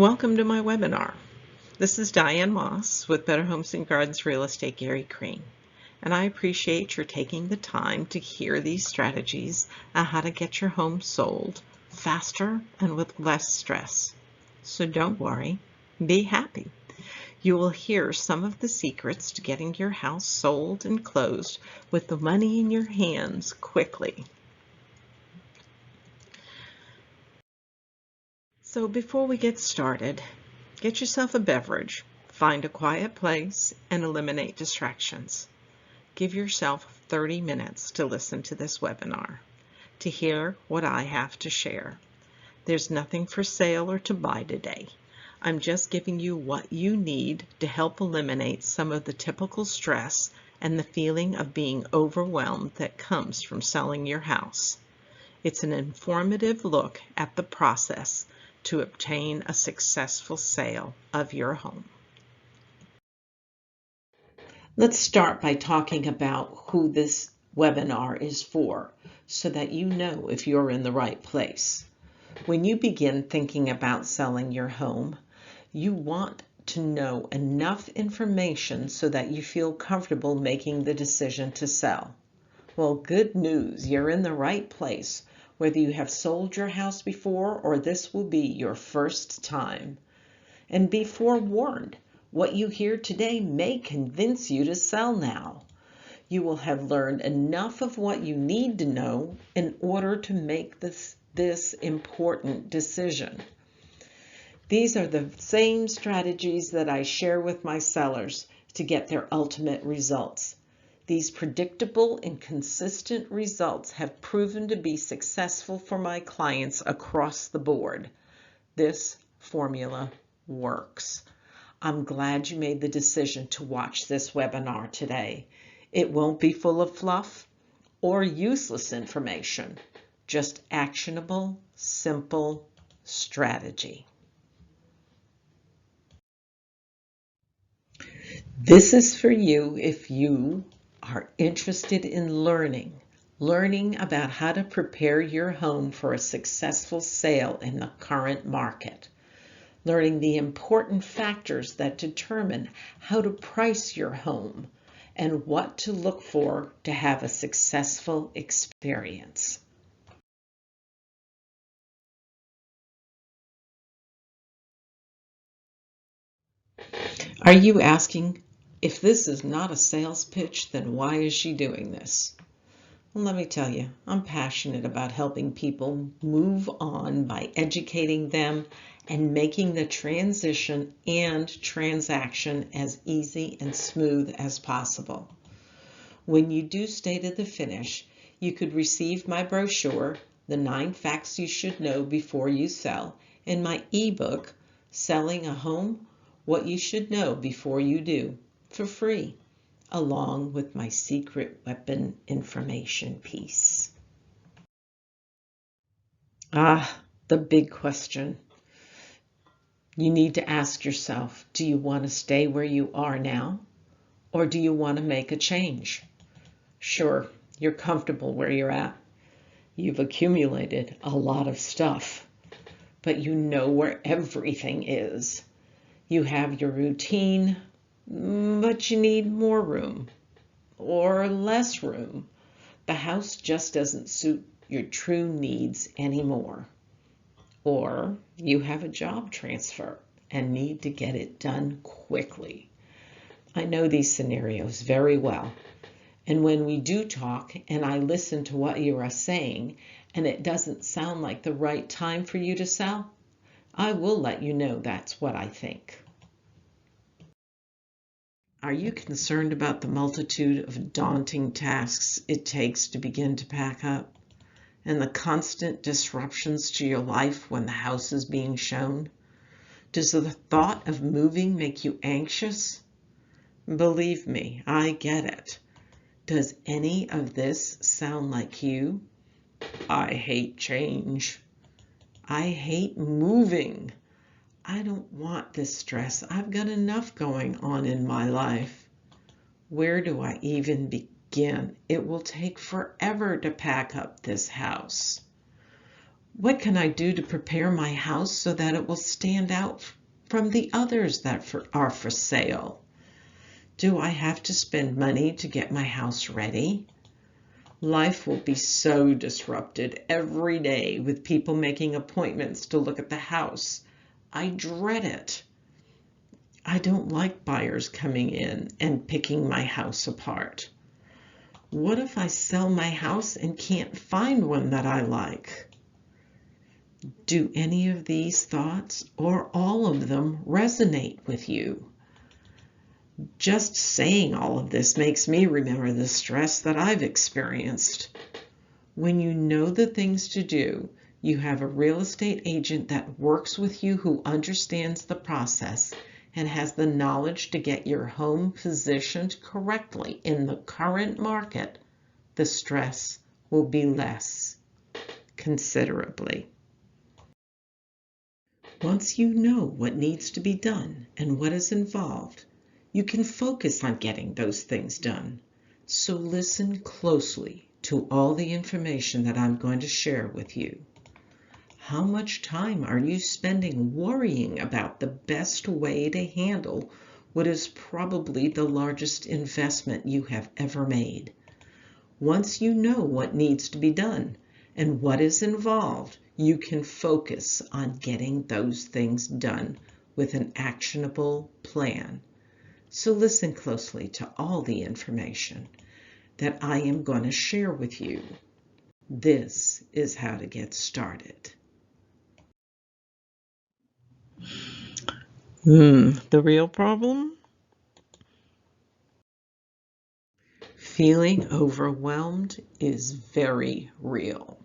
Welcome to my webinar. This is Diane Moss with Better Homes and Gardens Real Estate Gary Crane, and I appreciate your taking the time to hear these strategies on how to get your home sold faster and with less stress. So don't worry, be happy. You will hear some of the secrets to getting your house sold and closed with the money in your hands quickly. So before we get started, get yourself a beverage, find a quiet place, and eliminate distractions. Give yourself 30 minutes to listen to this webinar, to hear what I have to share. There's nothing for sale or to buy today. I'm just giving you what you need to help eliminate some of the typical stress and the feeling of being overwhelmed that comes from selling your house. It's an informative look at the process to obtain a successful sale of your home. Let's start by talking about who this webinar is for, so that you know if you're in the right place. When you begin thinking about selling your home, you want to know enough information so that you feel comfortable making the decision to sell. Well, good news, you're in the right place, whether you have sold your house before or this will be your first time. And be forewarned, what you hear today may convince you to sell now. You will have learned enough of what you need to know in order to make this important decision. These are the same strategies that I share with my sellers to get their ultimate results. These predictable and consistent results have proven to be successful for my clients across the board. This formula works. I'm glad you made the decision to watch this webinar today. It won't be full of fluff or useless information, just actionable, simple strategy. This is for you if you are interested in learning about how to prepare your home for a successful sale in the current market, learning the important factors that determine how to price your home and what to look for to have a successful experience. Are you asking, if this is not a sales pitch, then why is she doing this? Well, let me tell you, I'm passionate about helping people move on by educating them and making the transition and transaction as easy and smooth as possible. When you do stay to the finish, you could receive my brochure, The 9 Facts You Should Know Before You Sell, and my ebook, Selling a Home, What You Should Know Before You Do, for free, along with my secret weapon information piece. The big question. You need to ask yourself, do you want to stay where you are now, or do you want to make a change? Sure, you're comfortable where you're at. You've accumulated a lot of stuff, but you know where everything is. You have your routine, but you need more room or less room. The house just doesn't suit your true needs anymore. Or you have a job transfer and need to get it done quickly. I know these scenarios very well. And when we do talk and I listen to what you are saying and it doesn't sound like the right time for you to sell, I will let you know that's what I think. Are you concerned about the multitude of daunting tasks it takes to begin to pack up, and the constant disruptions to your life when the house is being shown? Does the thought of moving make you anxious? Believe me, I get it. Does any of this sound like you? I hate change. I hate moving. I don't want this stress. I've got enough going on in my life. Where do I even begin? It will take forever to pack up this house. What can I do to prepare my house so that it will stand out from the others that are for sale? Do I have to spend money to get my house ready? Life will be so disrupted every day with people making appointments to look at the house. I dread it. I don't like buyers coming in and picking my house apart. What if I sell my house and can't find one that I like? Do any of these thoughts or all of them resonate with you? Just saying all of this makes me remember the stress that I've experienced. When you know the things to do, you have a real estate agent that works with you who understands the process and has the knowledge to get your home positioned correctly in the current market, the stress will be less considerably. Once you know what needs to be done and what is involved, you can focus on getting those things done. So listen closely to all the information that I'm going to share with you. How much time are you spending worrying about the best way to handle what is probably the largest investment you have ever made? Once you know what needs to be done and what is involved, you can focus on getting those things done with an actionable plan. So listen closely to all the information that I am going to share with you. This is how to get started. The real problem? Feeling overwhelmed is very real.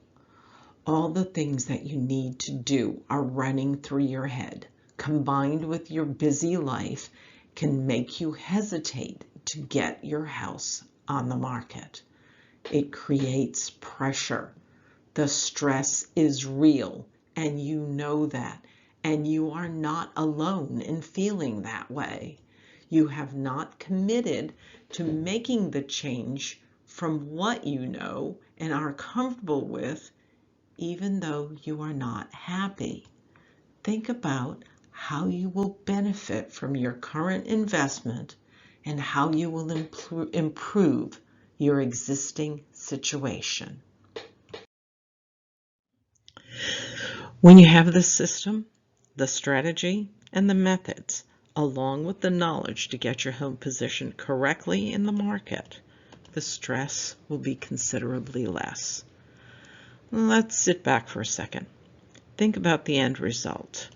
All the things that you need to do are running through your head, combined with your busy life, can make you hesitate to get your house on the market. It creates pressure. The stress is real, and you know that, and you are not alone in feeling that way. You have not committed to making the change from what you know and are comfortable with, even though you are not happy. Think about how you will benefit from your current investment and how you will improve your existing situation. When you have the system, the strategy, and the methods, along with the knowledge to get your home positioned correctly in the market, the stress will be considerably less. Let's sit back for a second. Think about the end result.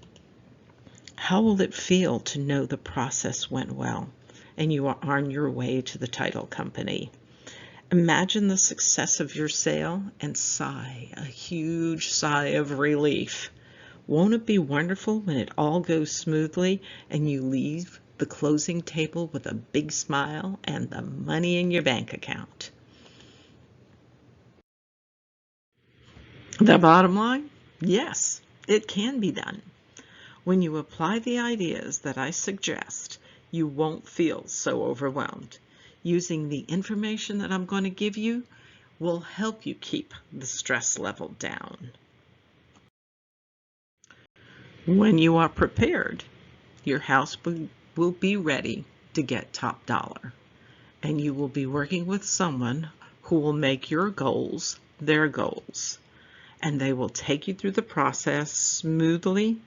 How will it feel to know the process went well and you are on your way to the title company? Imagine the success of your sale and sigh, a huge sigh of relief. Won't it be wonderful when it all goes smoothly and you leave the closing table with a big smile and the money in your bank account? The bottom line? Yes, it can be done. When you apply the ideas that I suggest, you won't feel so overwhelmed. Using the information that I'm going to give you will help you keep the stress level down. When you are prepared, your house will be ready to get top dollar, and you will be working with someone who will make your goals their goals, and they will take you through the process smoothly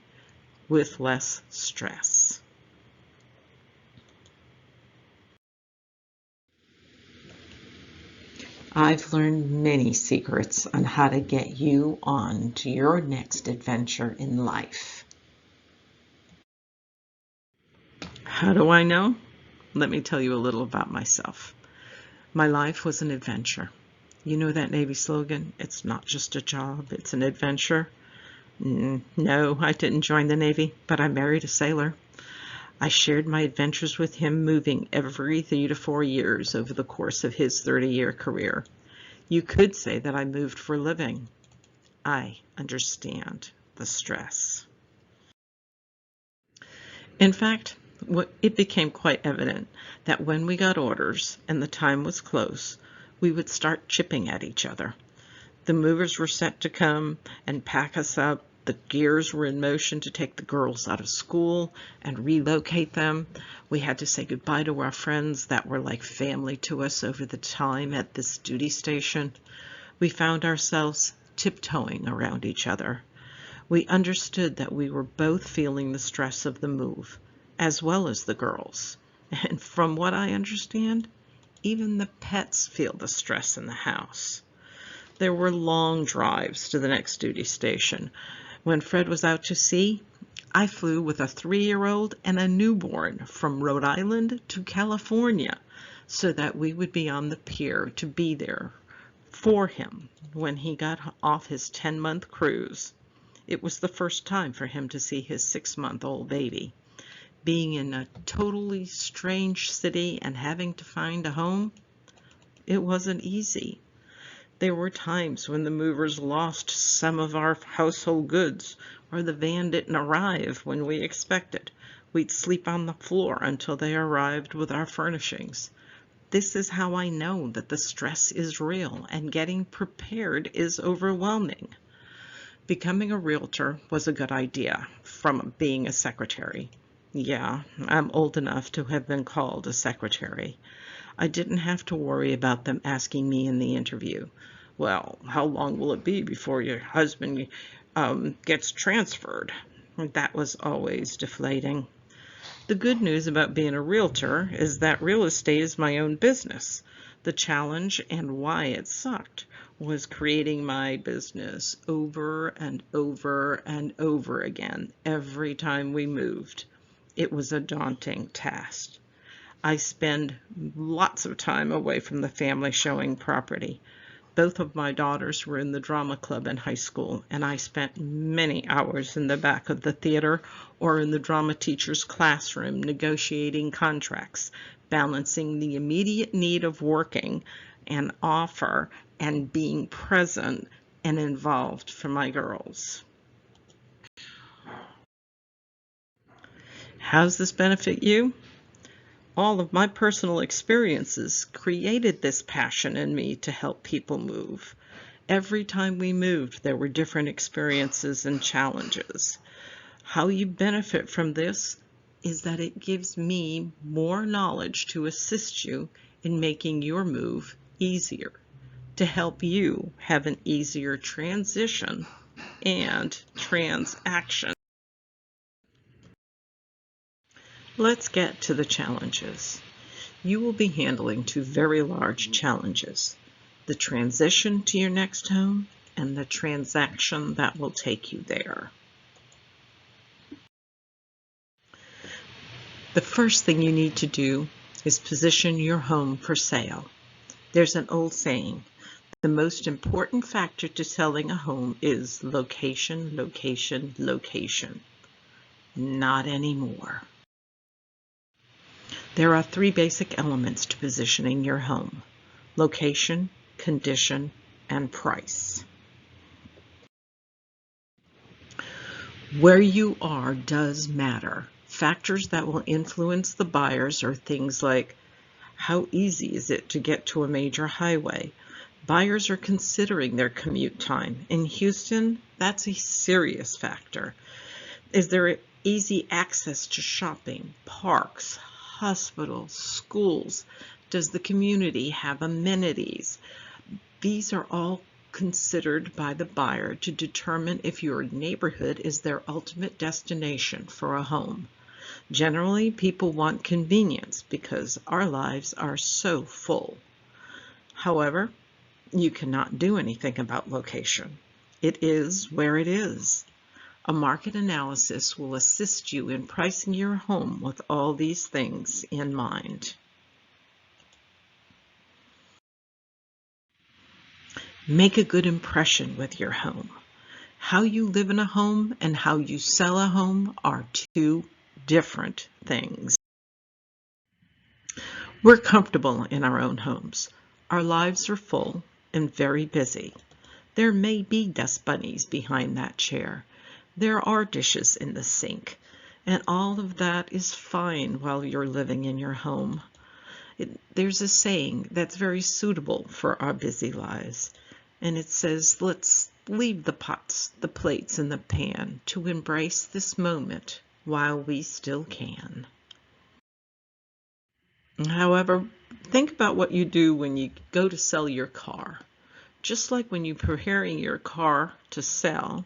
with less stress. I've learned many secrets on how to get you on to your next adventure in life. How do I know? Let me tell you a little about myself. My life was an adventure. You know that Navy slogan, it's not just a job, it's an adventure? No, I didn't join the Navy, but I married a sailor. I shared my adventures with him, moving every 3 to 4 years over the course of his 30-year career. You could say that I moved for a living. I understand the stress. In fact, it became quite evident that when we got orders and the time was close, we would start chipping at each other. The movers were set to come and pack us up. The gears were in motion to take the girls out of school and relocate them. We had to say goodbye to our friends that were like family to us over the time at this duty station. We found ourselves tiptoeing around each other. We understood that we were both feeling the stress of the move, as well as the girls. And from what I understand, even the pets feel the stress in the house. There were long drives to the next duty station. When Fred was out to sea, I flew with a 3-year-old and a newborn from Rhode Island to California so that we would be on the pier to be there for him when he got off his 10-month cruise. It was the first time for him to see his 6-month-old baby. Being in a totally strange city and having to find a home, it wasn't easy. There were times when the movers lost some of our household goods, or the van didn't arrive when we expected. We'd sleep on the floor until they arrived with our furnishings. This is how I know that the stress is real and getting prepared is overwhelming. Becoming a realtor was a good idea from being a secretary. Yeah, I'm old enough to have been called a secretary. I didn't have to worry about them asking me in the interview, well, how long will it be before your husband gets transferred? That was always deflating. The good news about being a realtor is that real estate is my own business. The challenge and why it sucked was creating my business over and over and over again every time we moved. It was a daunting task. I spend lots of time away from the family showing property. Both of my daughters were in the drama club in high school, and I spent many hours in the back of the theater or in the drama teacher's classroom negotiating contracts, balancing the immediate need of working and offer and being present and involved for my girls. How's this benefit you? All of my personal experiences created this passion in me to help people move. Every time we moved, there were different experiences and challenges. How you benefit from this is that it gives me more knowledge to assist you in making your move easier, to help you have an easier transition and transaction. Let's get to the challenges. You will be handling 2 very large challenges: the transition to your next home and the transaction that will take you there. The first thing you need to do is position your home for sale. There's an old saying, the most important factor to selling a home is location, location, location. Not anymore. There are 3 basic elements to positioning your home: location, condition, and price. Where you are does matter. Factors that will influence the buyers are things like, how easy is it to get to a major highway? Buyers are considering their commute time. In Houston, that's a serious factor. Is there easy access to shopping, parks, hospitals, schools? Does the community have amenities? These are all considered by the buyer to determine if your neighborhood is their ultimate destination for a home. Generally, people want convenience because our lives are so full. However, you cannot do anything about location. It is where it is. A market analysis will assist you in pricing your home with all these things in mind. Make a good impression with your home. How you live in a home and how you sell a home are 2 different things. We're comfortable in our own homes. Our lives are full and very busy. There may be dust bunnies behind that chair. There are dishes in the sink, and all of that is fine while you're living in your home. There's a saying that's very suitable for our busy lives, And it says, let's leave the pots, the plates, and the pan to embrace this moment while we still can. However, think about what you do when you go to sell your car. Just like when you're preparing your car to sell,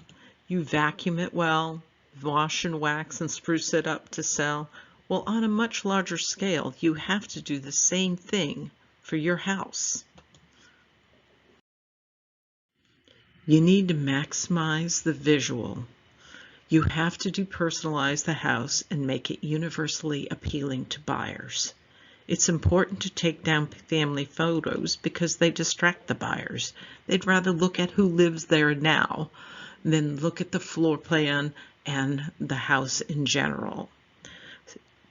you vacuum it well, wash and wax and spruce it up to sell. Well, on a much larger scale, you have to do the same thing for your house. You need to maximize the visual. You have to personalize the house and make it universally appealing to buyers. It's important to take down family photos because they distract the buyers. They'd rather look at who lives there now than look at the floor plan and the house in general.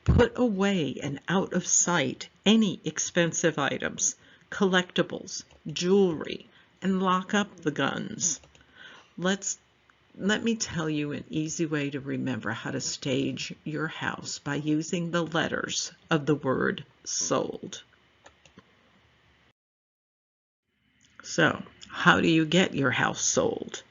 Put away and out of sight any expensive items, collectibles, jewelry, and lock up the guns. Let me tell you an easy way to remember how to stage your house by using the letters of the word sold. So, how do you get your house sold?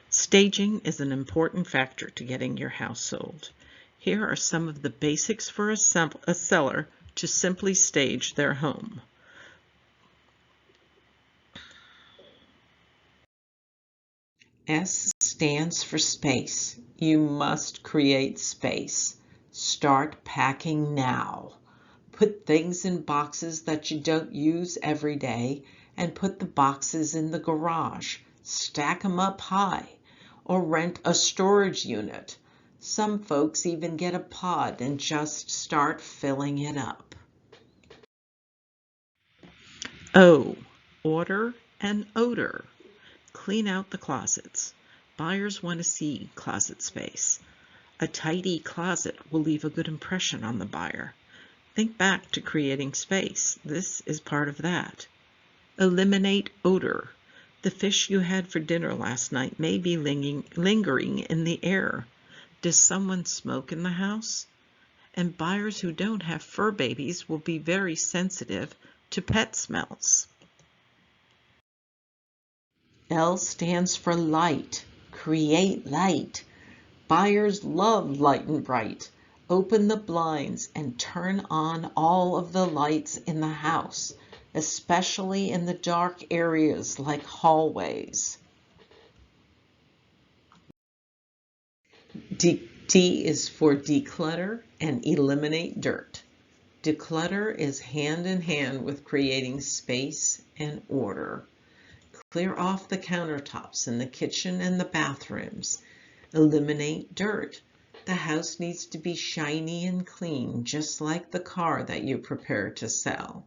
Staging is an important factor to getting your house sold. Here are some of the basics for a seller to simply stage their home. S stands for space. You must create space. Start packing now. Put things in boxes that you don't use every day and put the boxes in the garage. Stack them up high or rent a storage unit. Some folks even get a pod and just start filling it up. O, order and odor. Clean out the closets. Buyers want to see closet space. A tidy closet will leave a good impression on the buyer. Think back to creating space. This is part of that. Eliminate odor. The fish you had for dinner last night may be lingering in the air. Does someone smoke in the house? And buyers who don't have fur babies will be very sensitive to pet smells. L stands for light. Create light. Buyers love light and bright. Open the blinds and turn on all of the lights in the house, especially in the dark areas like hallways. D is for declutter and eliminate dirt. Declutter is hand in hand with creating space and order. Clear off the countertops in the kitchen and the bathrooms. Eliminate dirt. The house needs to be shiny and clean, just like the car that you prepare to sell.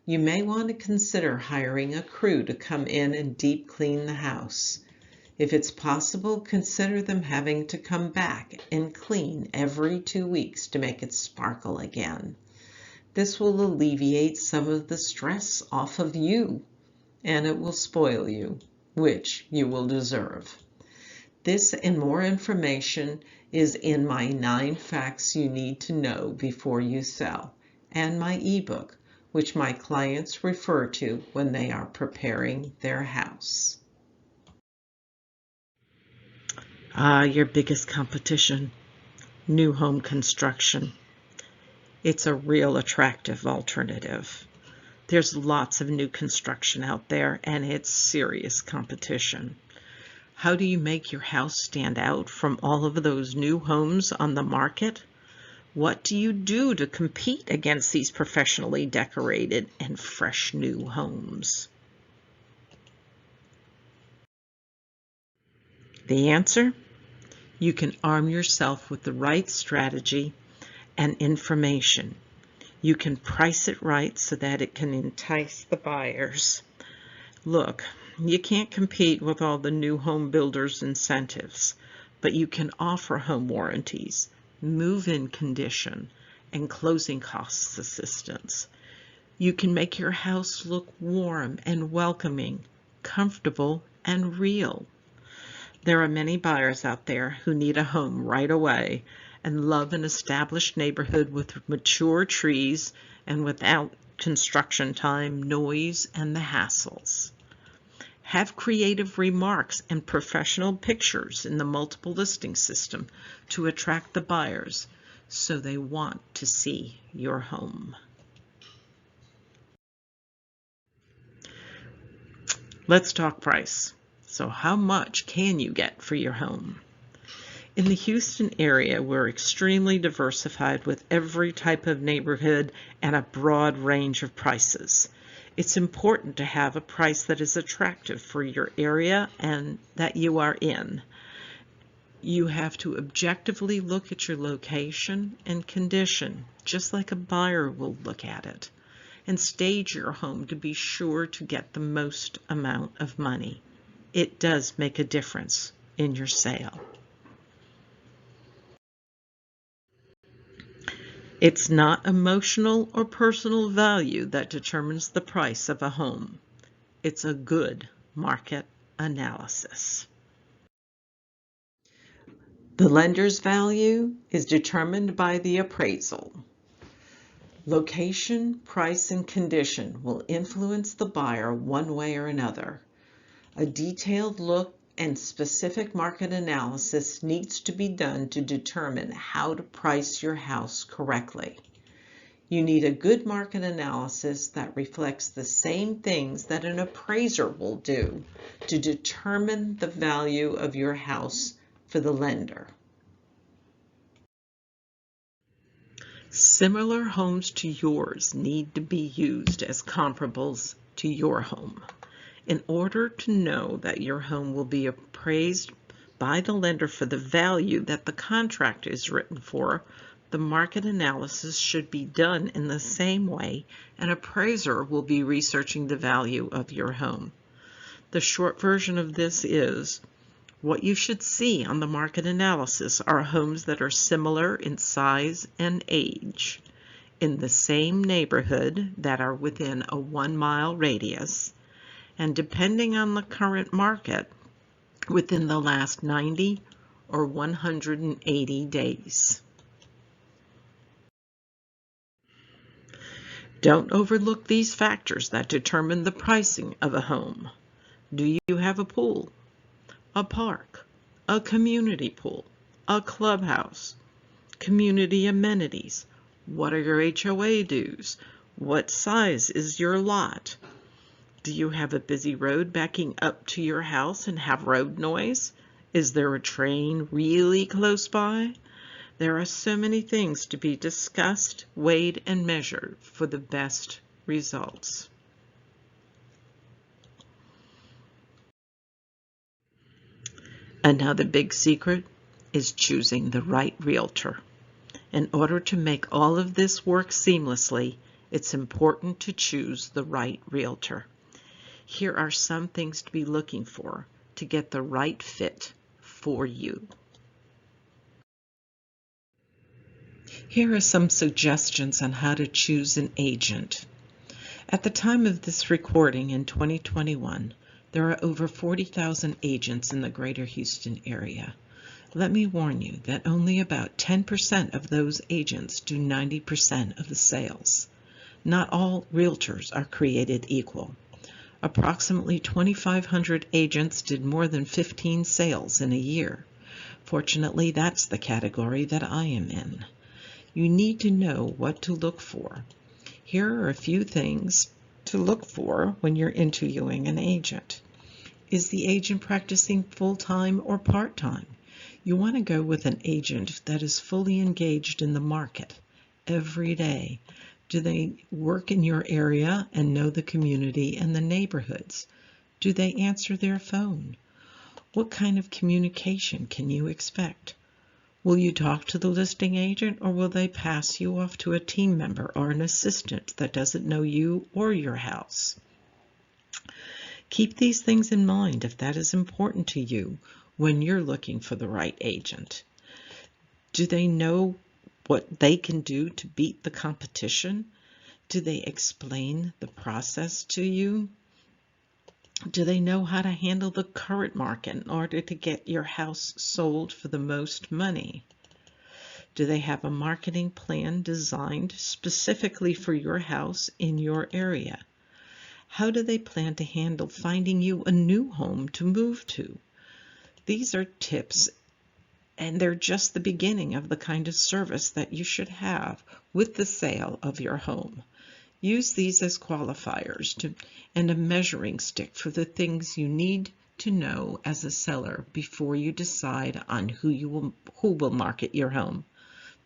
You may want to consider hiring a crew to come in and deep clean the house. If it's possible, consider them having to come back and clean every 2 weeks to make it sparkle again. This will alleviate some of the stress off of you, and it will spoil you, which you will deserve. This and more information is in my 9 facts you need to know before you sell, and my ebook, which my clients refer to when they are preparing their house. Your biggest competition, new home construction. It's a real attractive alternative. There's lots of new construction out there, and it's serious competition. How do you make your house stand out from all of those new homes on the market? What do you do to compete against these professionally decorated and fresh new homes? The answer? You can arm yourself with the right strategy and information. You can price it right so that it can entice the buyers. Look, you can't compete with all the new home builders' incentives, but you can offer home warranties, move-in condition, and closing costs assistance. You can make your house look warm and welcoming, comfortable, and real. There are many buyers out there who need a home right away and love an established neighborhood with mature trees and without construction time, noise, and the hassles. Have creative remarks and professional pictures in the multiple listing system to attract the buyers so they want to see your home. Let's talk price. So how much can you get for your home? In the Houston area, we're extremely diversified with every type of neighborhood and a broad range of prices. It's important to have a price that is attractive for your area and that you are in. You have to objectively look at your location and condition, just like a buyer will look at it, and stage your home to be sure to get the most amount of money. It does make a difference in your sale. It's not emotional or personal value that determines the price of a home. It's a good market analysis. The lender's value is determined by the appraisal. Location, price, and condition will influence the buyer one way or another. A detailed look and specific market analysis needs to be done to determine how to price your house correctly. You need a good market analysis that reflects the same things that an appraiser will do to determine the value of your house for the lender. Similar homes to yours need to be used as comparables to your home. In order to know that your home will be appraised by the lender for the value that the contract is written for, the market analysis should be done in the same way an appraiser will be researching the value of your home. The short version of this is, what you should see on the market analysis are homes that are similar in size and age, in the same neighborhood that are within a 1-mile radius, and depending on the current market, within the last 90 or 180 days. Don't overlook these factors that determine the pricing of a home. Do you have a pool, a park, a community pool, a clubhouse, community amenities? What are your HOA dues? What size is your lot? Do you have a busy road backing up to your house and have road noise? Is there a train really close by? There are so many things to be discussed, weighed, and measured for the best results. Another big secret is choosing the right realtor. In order to make all of this work seamlessly, it's important to choose the right realtor. Here are some things to be looking for to get the right fit for you. Here are some suggestions on how to choose an agent. At the time of this recording in 2021, there are over 40,000 agents in the greater Houston area. Let me warn you that only about 10% of those agents do 90% of the sales. Not all realtors are created equal. Approximately 2,500 agents did more than 15 sales in a year. Fortunately, that's the category that I am in. You need to know what to look for. Here are a few things to look for when you're interviewing an agent. Is the agent practicing full-time or part-time? You want to go with an agent that is fully engaged in the market every day. Do they work in your area and know the community and the neighborhoods? Do they answer their phone? What kind of communication can you expect? Will you talk to the listing agent, or will they pass you off to a team member or an assistant that doesn't know you or your house? Keep these things in mind if that is important to you when you're looking for the right agent. Do they know what they can do to beat the competition? Do they explain the process to you? Do they know how to handle the current market in order to get your house sold for the most money? Do they have a marketing plan designed specifically for your house in your area? How do they plan to handle finding you a new home to move to? These are tips, and they're just the beginning of the kind of service that you should have with the sale of your home. Use these as qualifiers and a measuring stick for the things you need to know as a seller before you decide on who will market your home.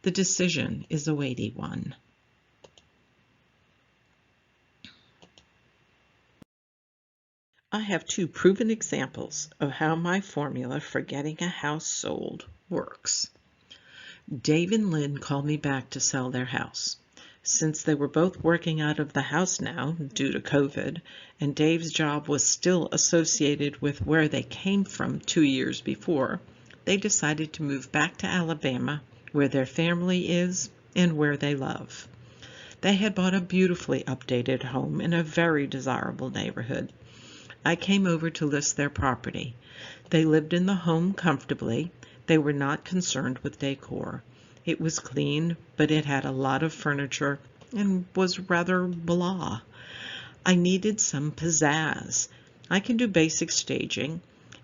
The decision is a weighty one. I have two proven examples of how my formula for getting a house sold works. Dave and Lynn called me back to sell their house. Since they were both working out of the house now due to COVID, and Dave's job was still associated with where they came from 2 years before, they decided to move back to Alabama, where their family is and where they love. They had bought a beautifully updated home in a very desirable neighborhood. I came over to list their property. They lived in the home comfortably. They were not concerned with decor. It was clean, but it had a lot of furniture and was rather blah. I needed some pizzazz. I can do basic staging,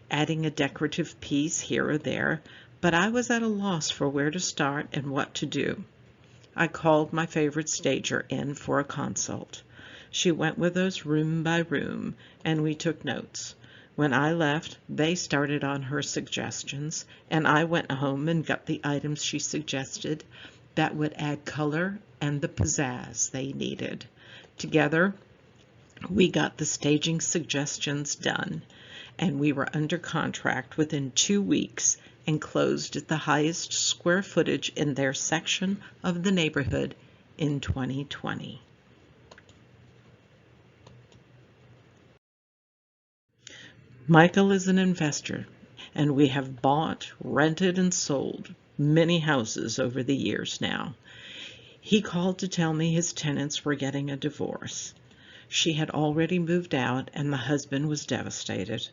adding a decorative piece here or there, but I was at a loss for where to start and what to do. I called my favorite stager in for a consult. She went with us room by room, and we took notes. When I left, they started on her suggestions, and I went home and got the items she suggested that would add color and the pizzazz they needed. Together, we got the staging suggestions done, and we were under contract within 2 weeks and closed at the highest square footage in their section of the neighborhood in 2020. Michael is an investor, and we have bought, rented, and sold many houses over the years now. He called to tell me his tenants were getting a divorce. She had already moved out, and the husband was devastated.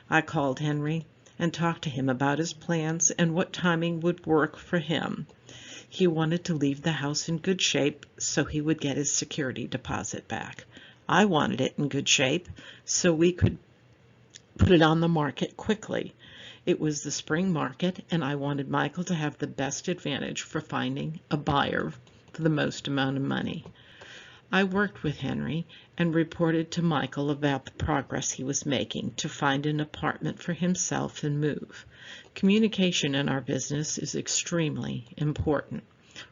I called Henry and talked to him about his plans and what timing would work for him. He wanted to leave the house in good shape so he would get his security deposit back. I wanted it in good shape so we could put it on the market quickly. It was the spring market, and I wanted Michael to have the best advantage for finding a buyer for the most amount of money. I worked with Henry and reported to Michael about the progress he was making to find an apartment for himself and move. Communication in our business is extremely important.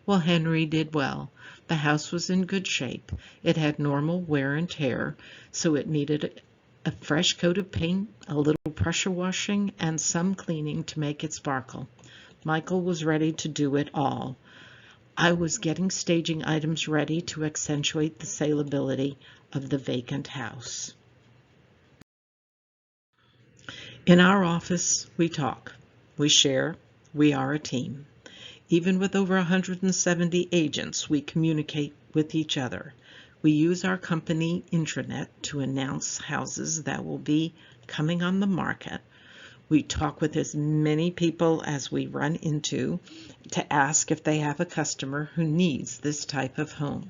Well, Henry did well. The house was in good shape. It had normal wear and tear, so it needed a fresh coat of paint, a little pressure washing, and some cleaning to make it sparkle. Michael was ready to do it all. I was getting staging items ready to accentuate the saleability of the vacant house. In our office, we talk, we share, we are a team. Even with over 170 agents, we communicate with each other. We use our company intranet to announce houses that will be coming on the market. We talk with as many people as we run into to ask if they have a customer who needs this type of home.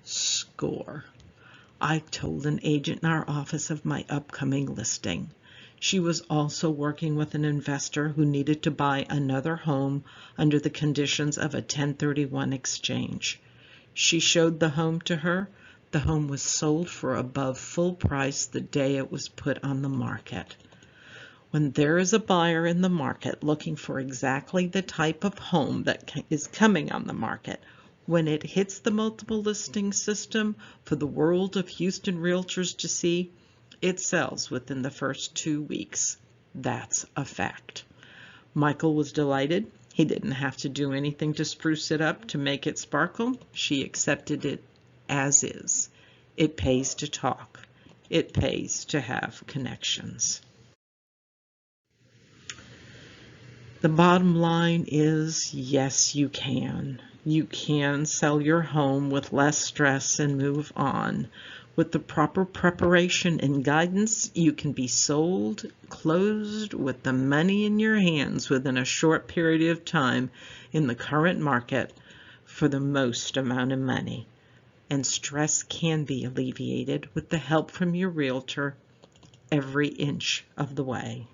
Score. I told an agent in our office of my upcoming listing. She was also working with an investor who needed to buy another home under the conditions of a 1031 exchange. She showed the home to her. The home was sold for above full price the day it was put on the market. When there is a buyer in the market looking for exactly the type of home that is coming on the market, when it hits the multiple listing system for the world of Houston realtors to see, it sells within the first 2 weeks. That's a fact. Michael was delighted. He didn't have to do anything to spruce it up to make it sparkle. She accepted it as is. It pays to talk. It pays to have connections. The bottom line is, yes, you can. You can sell your home with less stress and move on. With the proper preparation and guidance, you can be sold, closed, with the money in your hands within a short period of time in the current market for the most amount of money. and stress can be alleviated with the help from your realtor every inch of the way.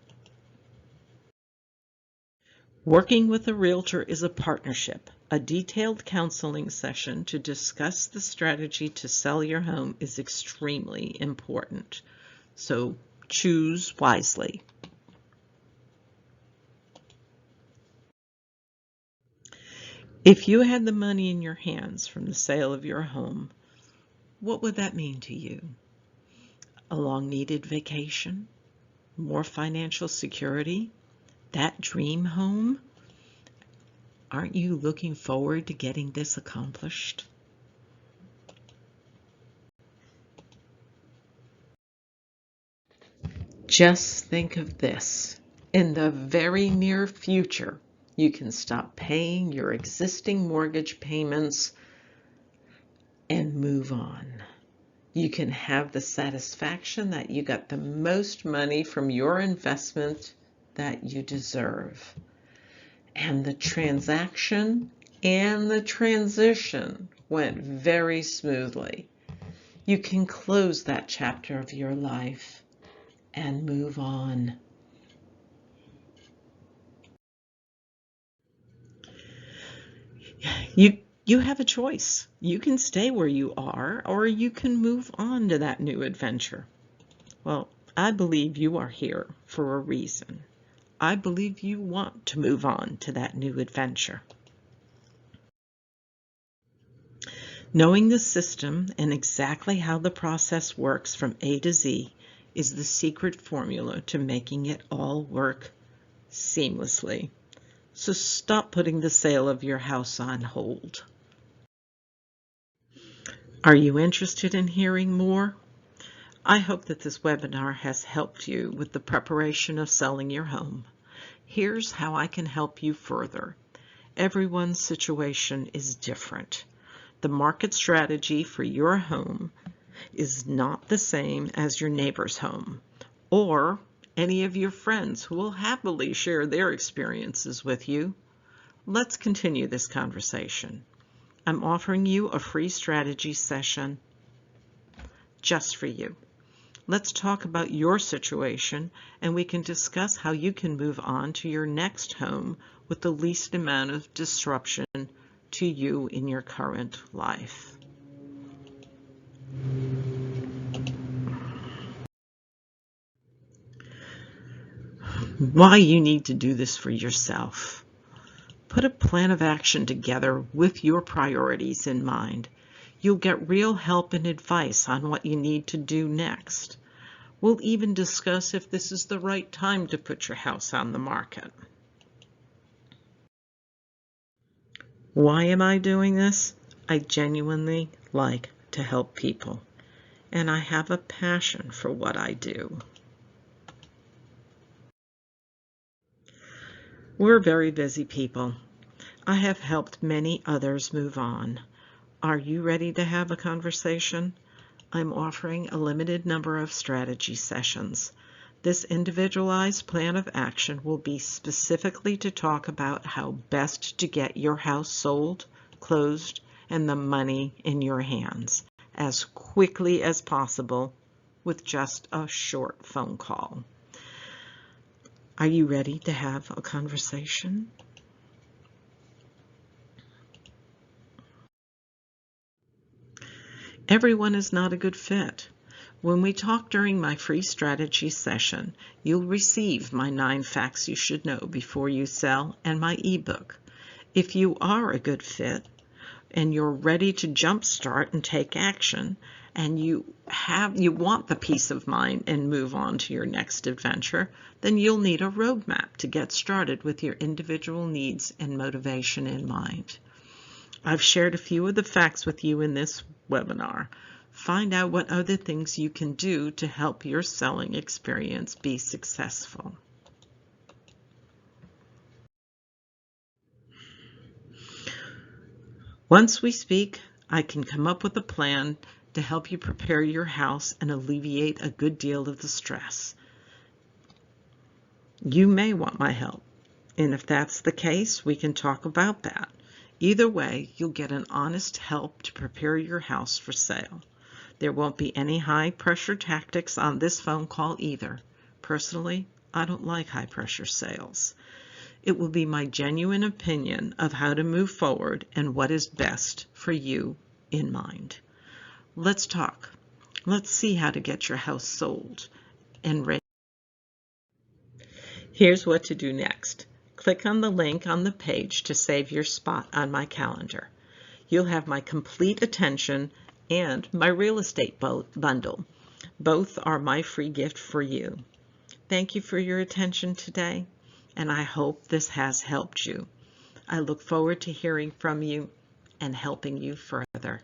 Working with a realtor is a partnership. A detailed counseling session to discuss the strategy to sell your home is extremely important. So choose wisely. If you had the money in your hands from the sale of your home, what would that mean to you? A long-needed vacation? More financial security? That dream home? Aren't you looking forward to getting this accomplished? Just think of this. In the very near future, you can stop paying your existing mortgage payments and move on. You can have the satisfaction that you got the most money from your investment that you deserve. And the transaction and the transition went very smoothly. You can close that chapter of your life and move on. You have a choice. You can stay where you are, or you can move on to that new adventure. Well, I believe you are here for a reason. I believe you want to move on to that new adventure. Knowing the system and exactly how the process works from A to Z is the secret formula to making it all work seamlessly. So stop putting the sale of your house on hold. Are you interested in hearing more? I hope that this webinar has helped you with the preparation of selling your home. Here's how I can help you further. Everyone's situation is different. The market strategy for your home is not the same as your neighbor's home or any of your friends who will happily share their experiences with you. Let's continue this conversation. I'm offering you a free strategy session just for you. Let's talk about your situation and we can discuss how you can move on to your next home with the least amount of disruption to you in your current life. Why you need to do this for yourself. Put a plan of action together with your priorities in mind. You'll get real help and advice on what you need to do next. We'll even discuss if this is the right time to put your house on the market. Why am I doing this? I genuinely like to help people, and I have a passion for what I do. We're very busy people. I have helped many others move on. Are you ready to have a conversation? I'm offering a limited number of strategy sessions. This individualized plan of action will be specifically to talk about how best to get your house sold, closed, and the money in your hands as quickly as possible with just a short phone call. Are you ready to have a conversation? Everyone is not a good fit. When we talk during my free strategy session, you'll receive my 9 facts you should know before you sell and my ebook. If you are a good fit and you're ready to jumpstart and take action and you want the peace of mind and move on to your next adventure, then you'll need a roadmap to get started with your individual needs and motivation in mind. I've shared a few of the facts with you in this webinar. Find out what other things you can do to help your selling experience be successful. Once we speak, I can come up with a plan to help you prepare your house and alleviate a good deal of the stress. You may want my help, and if that's the case, we can talk about that. Either way, you'll get an honest help to prepare your house for sale. There won't be any high-pressure tactics on this phone call either. Personally, I don't like high-pressure sales. It will be my genuine opinion of how to move forward and what is best for you in mind. Let's talk. Let's see how to get your house sold and ready. Here's what to do next. Click on the link on the page to save your spot on my calendar. You'll have my complete attention and my real estate bundle. Both are my free gift for you. Thank you for your attention today, and I hope this has helped you. I look forward to hearing from you and helping you further.